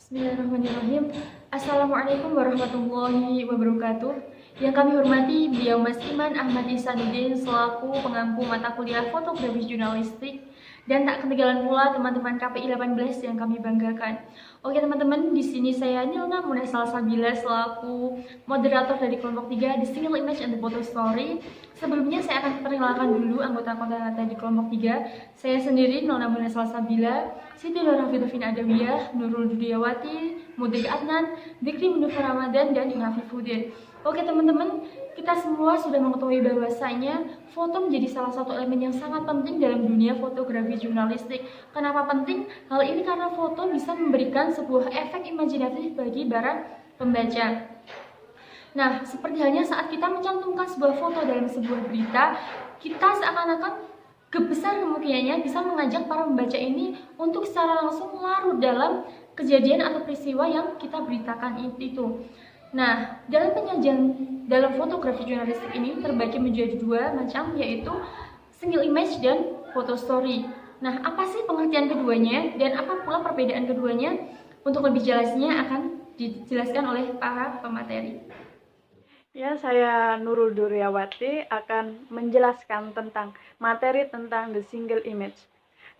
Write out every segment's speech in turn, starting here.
Bismillahirrahmanirrahim. Assalamualaikum warahmatullahi wabarakatuh. Yang kami hormati beliau Mas Iman Ahmad Ihsanuddin selaku pengampu mata kuliah fotografi jurnalistik, dan tak ketinggalan pula teman-teman KPI 18 yang kami banggakan. Oke teman-teman, di sini saya Nilna Muna Salsabila selaku moderator dari kelompok 3 di Single Image and the Photo Story. Sebelumnya saya akan perkenalkan dulu anggota-anggota di kelompok 3. Saya sendiri Nilna Muna Salsabila, Siti Nur Hafidhovina Adawiyah, Nurul Dudiyawati, Mudrik Adnan, Dikri Munufar Ramadan, dan Hafifuddin. Oke teman-teman, kita semua sudah mengetahui bahwasanya foto menjadi salah satu elemen yang sangat penting dalam dunia fotografi jurnalistik. Kenapa penting? Hal ini karena foto bisa memberikan sebuah efek imajinatif bagi para pembaca. Nah, seperti halnya saat kita mencantumkan sebuah foto dalam sebuah berita, kita seakan-akan besar kemungkinannya bisa mengajak para pembaca ini untuk secara langsung larut dalam kejadian atau peristiwa yang kita beritakan itu. Nah, dalam penyajian dalam fotografi jurnalistik ini terbagi menjadi dua macam, yaitu single image dan photo story. Nah, apa sih pengertian keduanya dan apa pula perbedaan keduanya? Untuk lebih jelasnya akan dijelaskan oleh para pemateri. Ya, saya Nurul Duryawati akan menjelaskan tentang materi tentang the single image.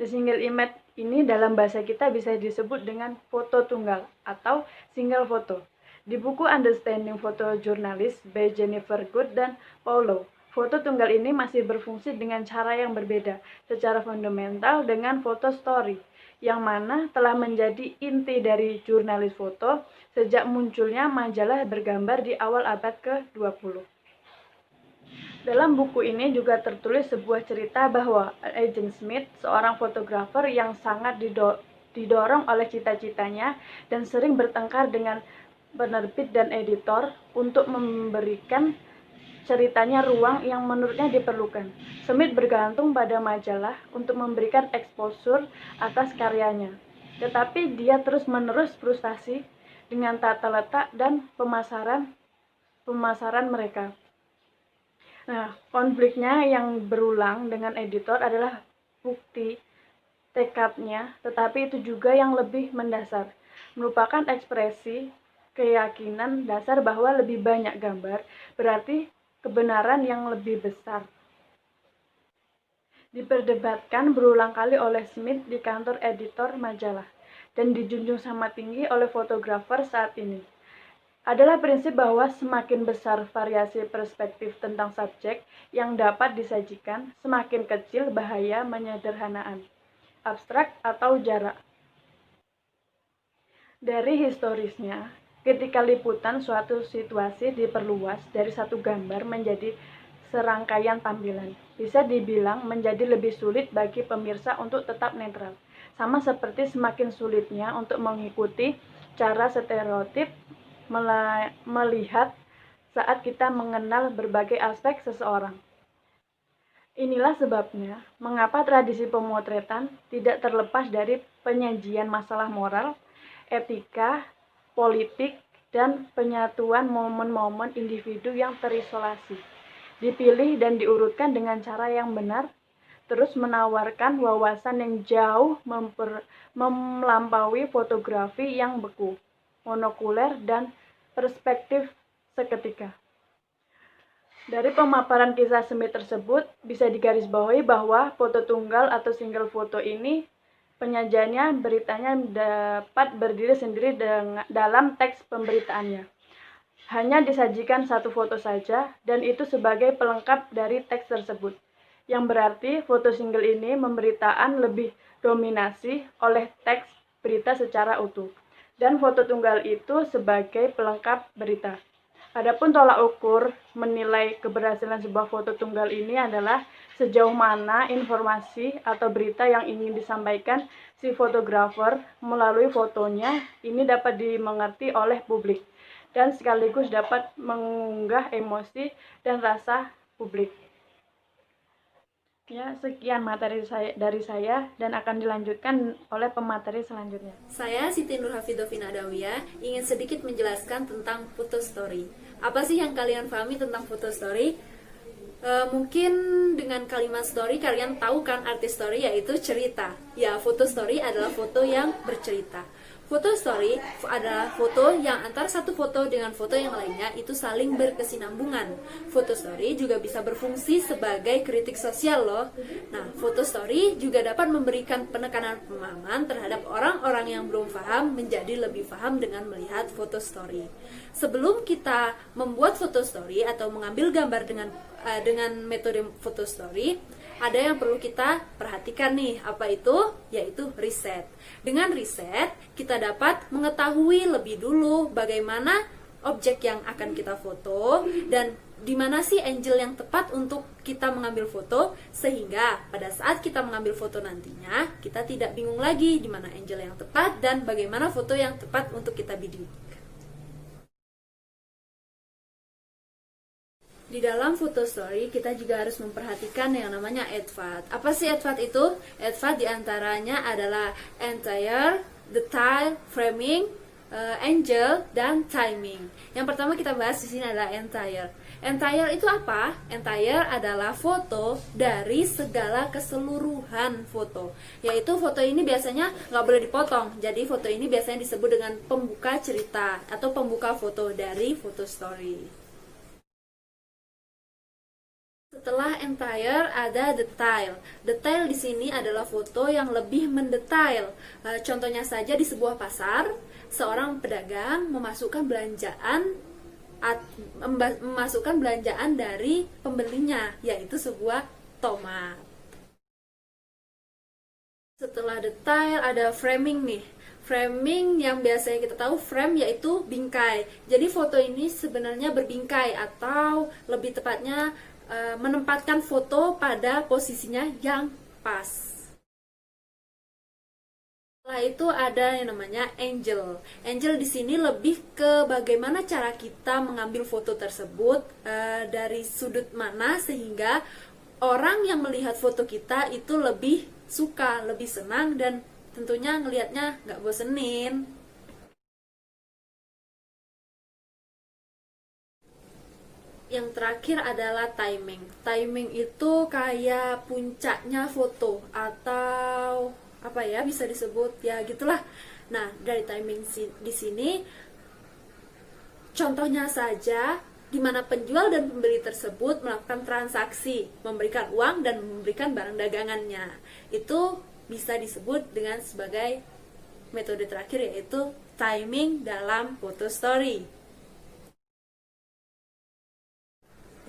The single image ini dalam bahasa kita bisa disebut dengan foto tunggal atau single foto. Di buku Understanding Photojournalism by Jennifer Good dan Paulo, foto tunggal ini masih berfungsi dengan cara yang berbeda secara fundamental dengan foto story, yang mana telah menjadi inti dari jurnalis foto sejak munculnya majalah bergambar di awal abad ke-20. Dalam buku ini juga tertulis sebuah cerita bahwa Agent Smith, seorang fotografer yang sangat didorong oleh cita-citanya dan sering bertengkar dengan penerbit dan editor untuk memberikan ceritanya ruang yang menurutnya diperlukan. Smith bergantung pada majalah untuk memberikan exposure atas karyanya. Tetapi dia terus-menerus frustasi dengan tata letak dan pemasaran mereka. Nah, konfliknya yang berulang dengan editor adalah bukti tekadnya, tetapi itu juga yang lebih mendasar, merupakan ekspresi keyakinan dasar bahwa lebih banyak gambar berarti kebenaran yang lebih besar. Diperdebatkan berulang kali oleh Smith di kantor editor majalah dan dijunjung sangat tinggi oleh fotografer saat ini. Adalah prinsip bahwa semakin besar variasi perspektif tentang subjek yang dapat disajikan, semakin kecil bahaya menyederhanaan, abstrak atau jarak. Dari historisnya, ketika liputan suatu situasi diperluas dari satu gambar menjadi serangkaian tampilan, bisa dibilang menjadi lebih sulit bagi pemirsa untuk tetap netral. Sama seperti semakin sulitnya untuk mengikuti cara stereotip melihat saat kita mengenal berbagai aspek seseorang. Inilah sebabnya mengapa tradisi pemotretan tidak terlepas dari penyajian masalah moral, etika, politik, dan penyatuan momen-momen individu yang terisolasi, dipilih dan diurutkan dengan cara yang benar, terus menawarkan wawasan yang jauh melampaui fotografi yang beku, monokuler, dan perspektif seketika. Dari pemaparan kisah Smith tersebut, bisa digarisbawahi bahwa foto tunggal atau single foto ini penyajiannya, beritanya dapat berdiri sendiri dalam teks pemberitaannya. Hanya disajikan satu foto saja, dan itu sebagai pelengkap dari teks tersebut. Yang berarti foto single ini pemberitaan lebih dominasi oleh teks berita secara utuh, dan foto tunggal itu sebagai pelengkap berita. Adapun tolak ukur menilai keberhasilan sebuah foto tunggal ini adalah sejauh mana informasi atau berita yang ingin disampaikan si fotografer melalui fotonya ini dapat dimengerti oleh publik dan sekaligus dapat mengunggah emosi dan rasa publik. Ya, sekian materi dari saya dan akan dilanjutkan oleh pemateri selanjutnya. Saya Siti Nur Hafidhovina Adawiyah ingin sedikit menjelaskan tentang photo story. Apa sih yang kalian pahami tentang photo story? Mungkin dengan kalimat story kalian tahu kan arti story, yaitu cerita. Ya, foto story adalah foto yang bercerita. Foto story adalah foto yang antara satu foto dengan foto yang lainnya itu saling berkesinambungan. Foto story juga bisa berfungsi sebagai kritik sosial loh. Nah, foto story juga dapat memberikan penekanan pemahaman terhadap orang-orang yang belum paham menjadi lebih paham dengan melihat foto story. Sebelum kita membuat foto story atau mengambil gambar dengan metode foto story, ada yang perlu kita perhatikan nih, apa itu? Yaitu riset. Dengan riset, kita dapat mengetahui lebih dulu bagaimana objek yang akan kita foto dan di mana sih angle yang tepat untuk kita mengambil foto, sehingga pada saat kita mengambil foto nantinya kita tidak bingung lagi di mana angle yang tepat dan bagaimana foto yang tepat untuk kita bidik. Di dalam foto story kita juga harus memperhatikan yang namanya advat. Apa sih advat itu? Advat diantaranya adalah entire, detail, framing, angle, dan timing. Yang pertama kita bahas di sini adalah entire. Entire itu apa? Entire adalah foto dari segala keseluruhan foto. Yaitu foto ini biasanya nggak boleh dipotong. Jadi foto ini biasanya disebut dengan pembuka cerita atau pembuka foto dari foto story. Setelah entire ada detail. Detail di sini adalah foto yang lebih mendetail. Contohnya saja di sebuah pasar, seorang pedagang memasukkan belanjaan dari pembelinya, yaitu sebuah tomat. Setelah detail ada framing nih. Framing yang biasanya kita tahu frame yaitu bingkai. Jadi foto ini sebenarnya berbingkai atau lebih tepatnya menempatkan foto pada posisinya yang pas. Setelah itu ada yang namanya angle. Angle di sini lebih ke bagaimana cara kita mengambil foto tersebut dari sudut mana sehingga orang yang melihat foto kita itu lebih suka, lebih senang dan tentunya ngelihatnya nggak bosenin. Yang terakhir adalah timing. Timing itu kayak puncaknya foto atau apa ya, bisa disebut ya gitulah. Nah, dari timing di sini contohnya saja di mana penjual dan pembeli tersebut melakukan transaksi, memberikan uang dan memberikan barang dagangannya. Itu bisa disebut dengan sebagai metode terakhir yaitu timing dalam foto story.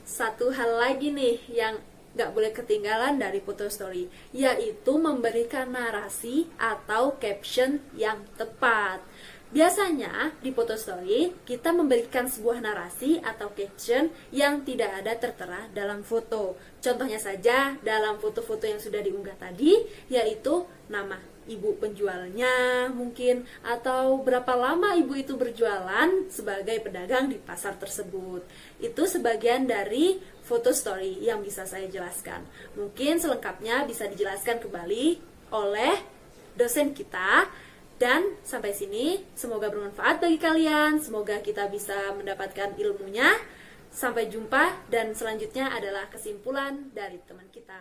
Satu hal lagi nih yang gak boleh ketinggalan dari foto story, yaitu memberikan narasi atau caption yang tepat. Biasanya di foto story kita memberikan sebuah narasi atau caption yang tidak ada tertera dalam foto. Contohnya saja dalam foto-foto yang sudah diunggah tadi, yaitu nama ibu penjualnya mungkin, atau berapa lama ibu itu berjualan sebagai pedagang di pasar tersebut. Itu sebagian dari foto story yang bisa saya jelaskan. Mungkin selengkapnya bisa dijelaskan kembali oleh dosen kita. Dan sampai sini semoga bermanfaat bagi kalian, semoga kita bisa mendapatkan ilmunya. Sampai jumpa dan selanjutnya adalah kesimpulan dari teman kita.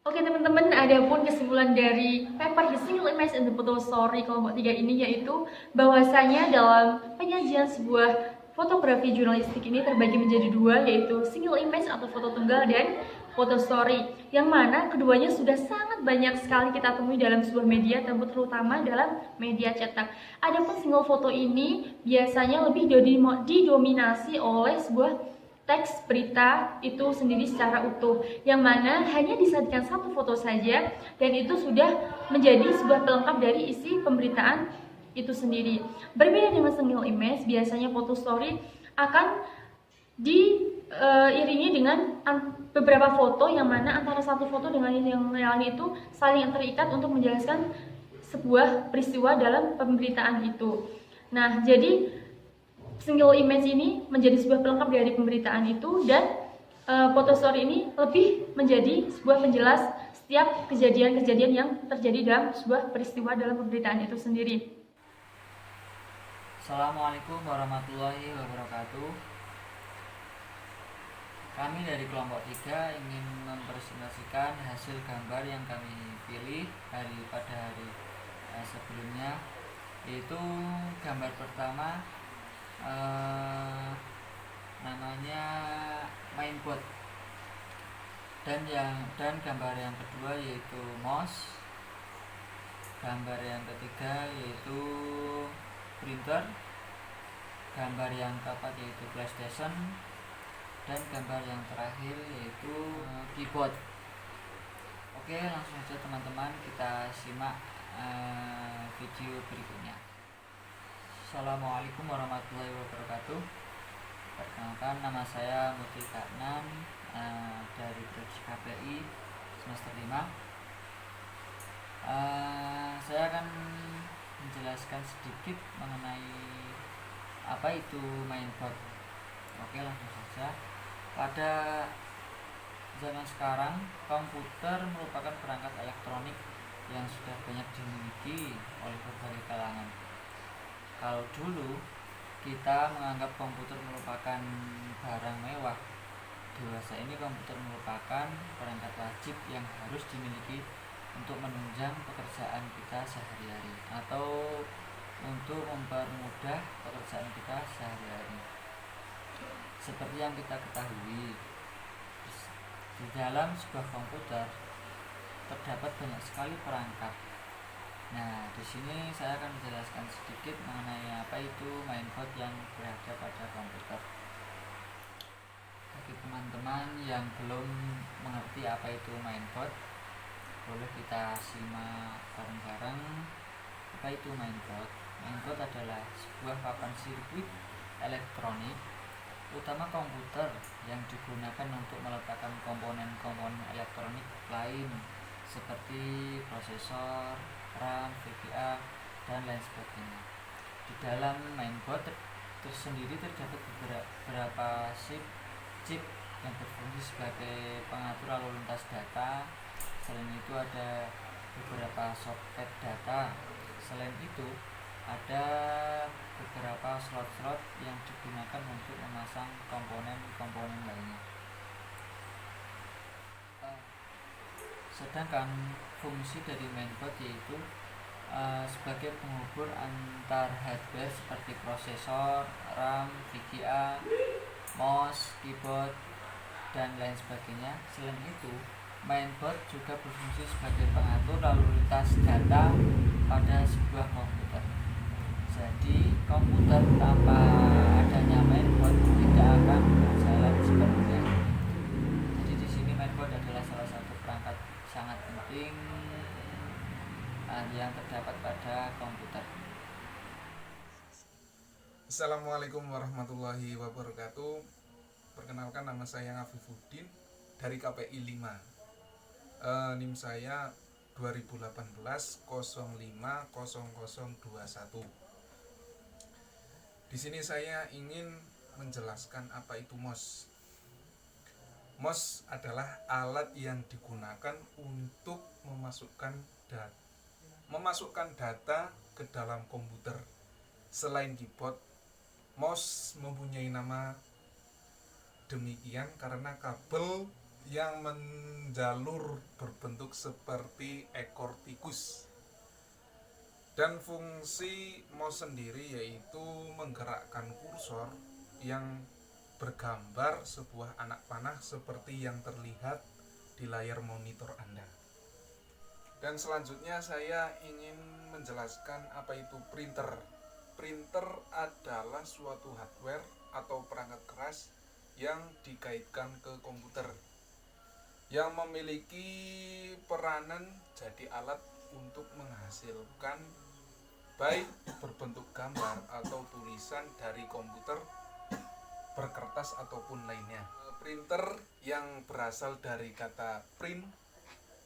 Oke teman-teman, ada pun kesimpulan dari paper The Single Image and the Photo Story kelompok 3 ini, yaitu bahwasanya dalam penyajian sebuah fotografi jurnalistik ini terbagi menjadi dua, yaitu single image atau foto tunggal dan foto story, yang mana keduanya sudah sangat banyak sekali kita temui dalam sebuah media, terutama dalam media cetak. Adapun single foto ini biasanya lebih didominasi oleh sebuah teks berita itu sendiri secara utuh, yang mana hanya disajikan satu foto saja dan itu sudah menjadi sebuah pelengkap dari isi pemberitaan itu sendiri. Berbeda dengan single image, biasanya foto story akan diiringi dengan beberapa foto, yang mana antara satu foto dengan yang lain itu saling terikat untuk menjelaskan sebuah peristiwa dalam pemberitaan itu. Nah, jadi single image ini menjadi sebuah pelengkap dari pemberitaan itu, dan foto story ini lebih menjadi sebuah penjelas setiap kejadian-kejadian yang terjadi dalam sebuah peristiwa dalam pemberitaan itu sendiri. Assalamualaikum warahmatullahi wabarakatuh. Kami dari kelompok 3 ingin mempresentasikan hasil gambar yang kami pilih pada hari sebelumnya. Yaitu gambar pertama namanya mainboard, dan gambar yang kedua yaitu mouse, gambar yang ketiga yaitu printer, gambar yang keempat yaitu PlayStation, dan gambar yang terakhir yaitu keyboard. Oke, langsung saja teman-teman kita simak video berikutnya. Assalamualaikum warahmatullahi wabarakatuh. Perkenalkan, nama saya Muti Karnan dari Prodi KPI semester 5. Saya akan menjelaskan sedikit mengenai apa itu mainboard. Oke, langsung saja. Pada zaman sekarang, komputer merupakan perangkat elektronik yang sudah banyak dimiliki oleh berbagai kalangan. Kalau dulu kita menganggap komputer merupakan barang mewah, dewasa ini komputer merupakan perangkat wajib yang harus dimiliki untuk menunjang pekerjaan kita sehari-hari atau untuk mempermudah pekerjaan kita sehari-hari. Seperti yang kita ketahui, di dalam sebuah komputer terdapat banyak sekali perangkat. Nah, di sini saya akan menjelaskan sedikit mengenai apa itu mainboard yang berada pada komputer. Bagi teman-teman yang belum mengerti apa itu mainboard, boleh kita simak bareng-bareng apa itu mainboard. Mainboard adalah sebuah papan sirkuit elektronik utama komputer yang digunakan untuk meletakkan komponen-komponen elektronik lain seperti prosesor, RAM, VGA, dan lain sebagainya. Di dalam mainboard tersendiri terdapat beberapa chip yang berfungsi sebagai pengatur lalu lintas data. Selain itu ada beberapa soket data. Selain itu ada beberapa slot-slot yang digunakan untuk memasang komponen-komponen lainnya. Sedangkan fungsi dari mainboard yaitu sebagai penghubung antar hardware seperti prosesor, RAM, VGA, mouse, keyboard, dan lain sebagainya. Selain itu, mainboard juga berfungsi sebagai pengatur lalu lintas data pada sebuah komputer. Jadi, komputer tanpa adanya mainboard tidak akan berjalan sepenuhnya. Jadi di sini mainboard adalah salah satu perangkat sangat penting yang terdapat pada komputer. Assalamualaikum warahmatullahi wabarakatuh. Perkenalkan, nama saya Afifuddin dari KPI 5. NIM saya 2018 050021. Di sini saya ingin menjelaskan apa itu MOS. MOS adalah alat yang digunakan untuk memasukkan data ke dalam komputer. Selain keyboard, MOS mempunyai nama demikian karena kabel yang menjalur berbentuk seperti ekor tikus. Dan fungsi mouse sendiri yaitu menggerakkan kursor yang bergambar sebuah anak panah seperti yang terlihat di layar monitor Anda. Dan selanjutnya saya ingin menjelaskan apa itu printer. Printer adalah suatu hardware atau perangkat keras yang dikaitkan ke komputer, yang memiliki peranan jadi alat untuk menghasilkan baik berbentuk gambar atau tulisan dari komputer, berkertas ataupun lainnya. Printer yang berasal dari kata print,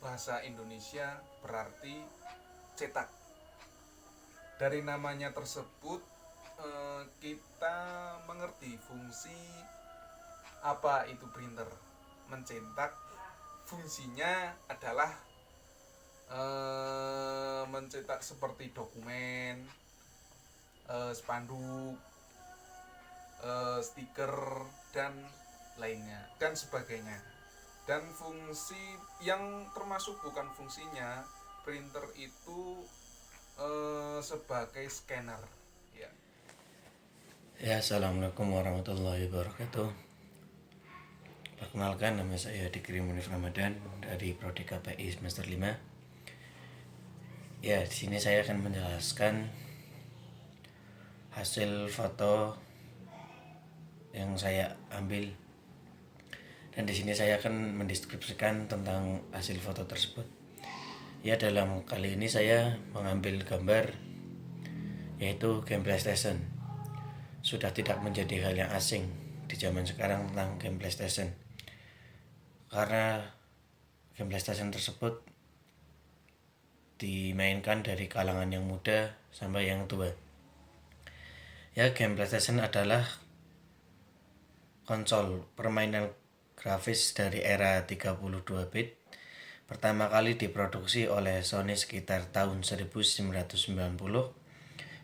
bahasa Indonesia berarti cetak. Dari namanya tersebut kita mengerti fungsi apa itu printer. Mencetak fungsinya adalah mencetak seperti dokumen, spanduk, stiker, dan lainnya dan sebagainya. Dan fungsi yang termasuk bukan fungsinya, printer itu sebagai scanner. Ya. Ya, assalamualaikum warahmatullahi wabarakatuh. Perkenalkan, nama saya Dikri Munif Ramadan dari Prodi KPI semester 5. Ya, di sini saya akan menjelaskan hasil foto yang saya ambil. Dan di sini saya akan mendeskripsikan tentang hasil foto tersebut. Ya, dalam kali ini saya mengambil gambar yaitu game PlayStation. Sudah tidak menjadi hal yang asing di zaman sekarang tentang game PlayStation. Karena game PlayStation tersebut dimainkan dari kalangan yang muda sampai yang tua. Ya, game PlayStation adalah konsol permainan grafis dari era 32 bit. Pertama kali diproduksi oleh Sony sekitar tahun 1990.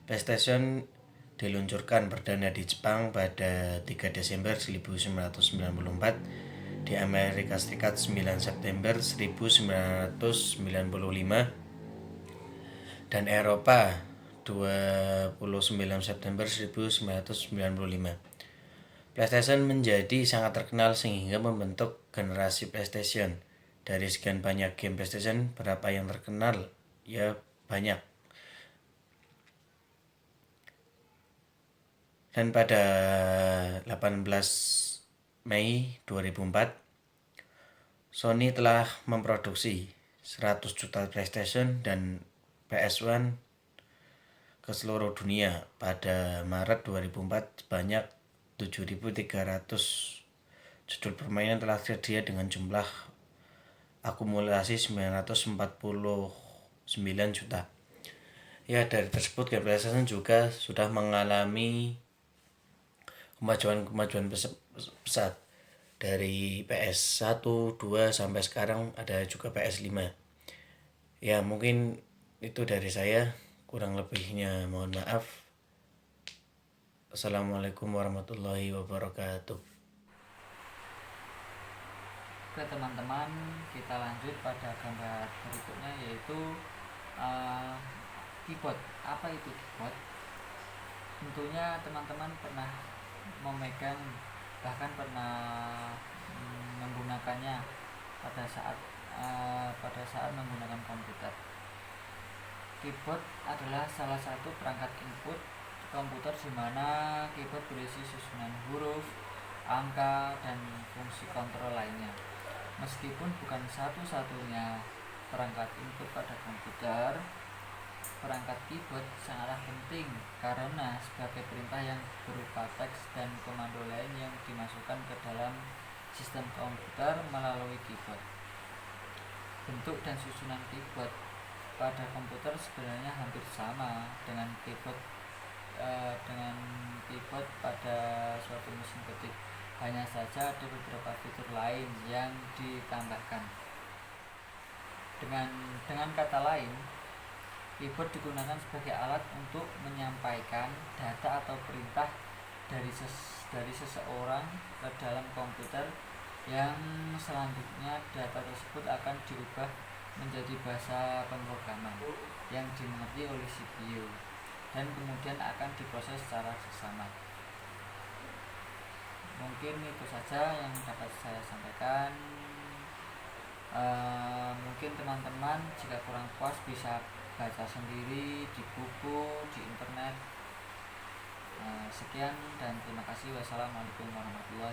PlayStation diluncurkan perdana di Jepang pada 3 Desember 1994, di Amerika Serikat 9 September 1995, dan Eropa 29 September 1995. PlayStation menjadi sangat terkenal sehingga membentuk generasi PlayStation. Dari sekian banyak game PlayStation, berapa yang terkenal? Ya, banyak. Dan pada 18 Mei 2004, Sony telah memproduksi 100 juta PlayStation dan PS1 ke seluruh dunia. Pada Maret 2004, sebanyak 7.300 judul permainan telah tersedia dengan jumlah akumulasi 949 juta. Ya, dari tersebut game PlayStation juga sudah mengalami kemajuan pesat dari PS1, 2 sampai sekarang ada juga PS5. Ya, mungkin itu dari saya, kurang lebihnya mohon maaf. Assalamualaikum warahmatullahi wabarakatuh. Oke teman-teman, kita lanjut pada gambar berikutnya, yaitu keyboard. Apa itu keyboard? Tentunya teman-teman pernah memegang, bahkan pernah menggunakannya pada saat menggunakan komputer. Keyboard adalah salah satu perangkat input komputer di mana keyboard berisi susunan huruf, angka, dan fungsi kontrol lainnya. Meskipun bukan satu-satunya perangkat input pada komputer, perangkat keyboard sangatlah penting karena sebagai perintah yang berupa teks dan komando lain yang dimasukkan ke dalam sistem komputer melalui keyboard. Bentuk dan susunan keyboard pada komputer sebenarnya hampir sama dengan keyboard pada suatu mesin ketik. Hanya saja ada beberapa fitur lain yang ditambahkan. Dengan kata lain, keyboard digunakan sebagai alat untuk menyampaikan data atau perintah dari seseorang ke dalam komputer, yang selanjutnya data tersebut akan diubah menjadi bahasa pemrograman yang dimengerti oleh CPU dan kemudian akan diproses secara seksama. Mungkin itu saja yang dapat saya sampaikan. Mungkin teman-teman jika kurang puas bisa baca sendiri di buku, di internet. Sekian dan terima kasih. Wassalamualaikum warahmatullahi